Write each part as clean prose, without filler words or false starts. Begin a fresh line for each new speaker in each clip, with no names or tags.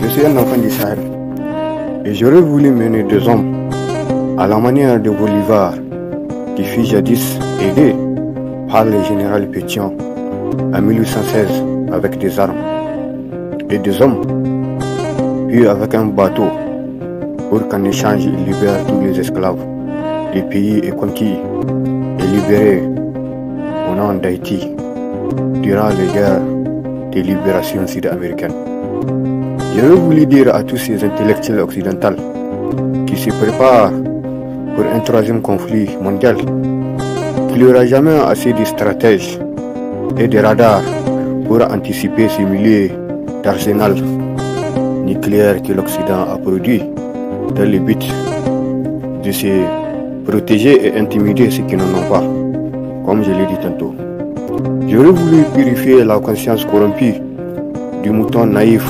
suis un enfant du Sahel et j'aurais voulu mener des hommes à la manière de Bolivar, qui fut jadis aidé par le général Pétion en 1816 avec des armes et des hommes, puis avec un bateau pour qu'en échange il libère tous les esclaves. Le pays est conquis et libéré au nom d'Haïti durant les guerres de libération sud-américaine. J'aurais voulu dire à tous ces intellectuels occidentaux qui se préparent pour un troisième conflit mondial qu'il n'y aura jamais assez de stratèges et de radars pour anticiper ces milliers d'arsenals nucléaires que l'Occident a produits dans le but de se protéger et intimider ceux qui n'en ont pas, comme je l'ai dit tantôt. J'aurais voulu purifier la conscience corrompue du mouton naïf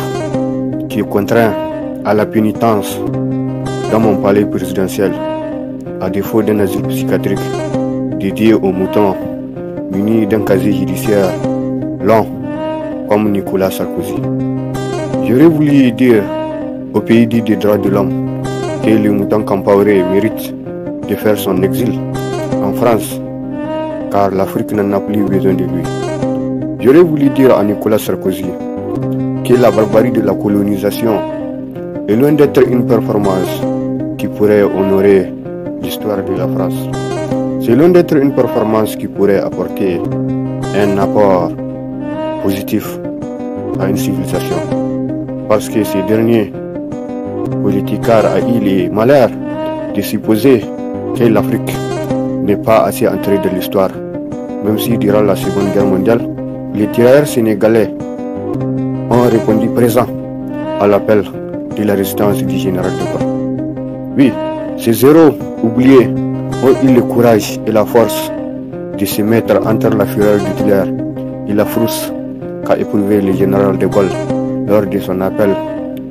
qui est contraint à la pénitence dans mon palais présidentiel, à défaut d'un asile psychiatrique dédié aux moutons munis d'un casier judiciaire long comme Nicolas Sarkozy. J'aurais voulu dire au pays dit des droits de l'homme que le mouton Campaoré mérite de faire son exil en France, car l'Afrique n'en a plus besoin de lui. J'aurais voulu dire à Nicolas Sarkozy que la barbarie de la colonisation est loin d'être une performance qui pourrait honorer l'histoire de la France. C'est loin d'être une performance qui pourrait apporter un apport positif à une civilisation. Parce que ces derniers politicards ont eu le malheur de supposer que l'Afrique n'est pas assez entrée dans l'histoire. Même si durant la Seconde Guerre mondiale, les tirailleurs sénégalais ont répondu présent à l'appel de la résistance du général de Gaulle. Oui, ces héros oubliés ont eu le courage et la force de se mettre entre la fureur d'Hitler et la frousse qu'a éprouvé le général de Gaulle lors de son appel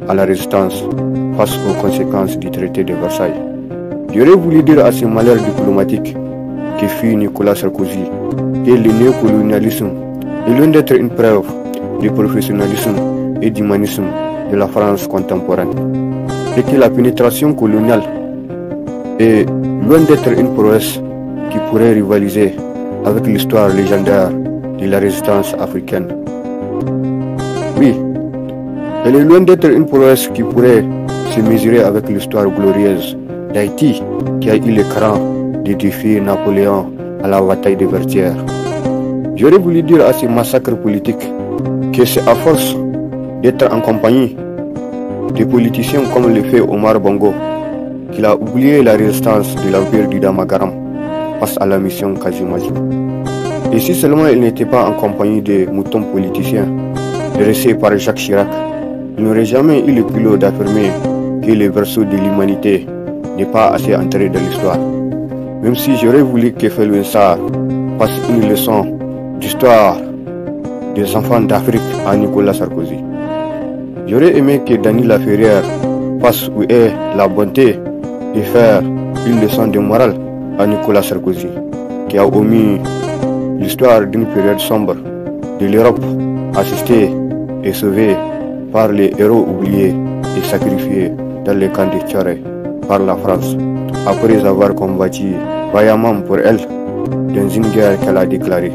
à la résistance face aux conséquences du traité de Versailles. J'aurais voulu dire à ce malheur diplomatique que fut Nicolas Sarkozy que le néocolonialisme est loin d'être une preuve du professionnalisme et d'humanisme de la France contemporaine, et que la pénétration coloniale est loin d'être une prouesse qui pourrait rivaliser avec l'histoire légendaire de la résistance africaine. Oui, elle est loin d'être une prouesse qui pourrait se mesurer avec l'histoire glorieuse d'Haïti, qui a eu le cran de défier Napoléon à la bataille de Vertières. J'aurais voulu dire à ces massacres politiques que c'est à force d'être en compagnie des politiciens comme le fait Omar Bongo qu'il a oublié la résistance de l'empire du Damagaram face à la mission Kazimazou. Et si seulement il n'était pas en compagnie des moutons politiciens dressés par Jacques Chirac, il n'aurait jamais eu le culot d'affirmer que le berceau de l'humanité n'est pas assez entré dans l'histoire. Même si j'aurais voulu que Felwine Sarr passe une leçon d'histoire des enfants d'Afrique à Nicolas Sarkozy. J'aurais aimé que Dany Laferrière fasse où est la bonté de faire une leçon de morale à Nicolas Sarkozy, qui a omis l'histoire d'une période sombre de l'Europe, assistée et sauvée par les héros oubliés et sacrifiés dans les camps de Tchoré par la France, après avoir combattu vaillamment pour elle dans une guerre qu'elle a déclarée.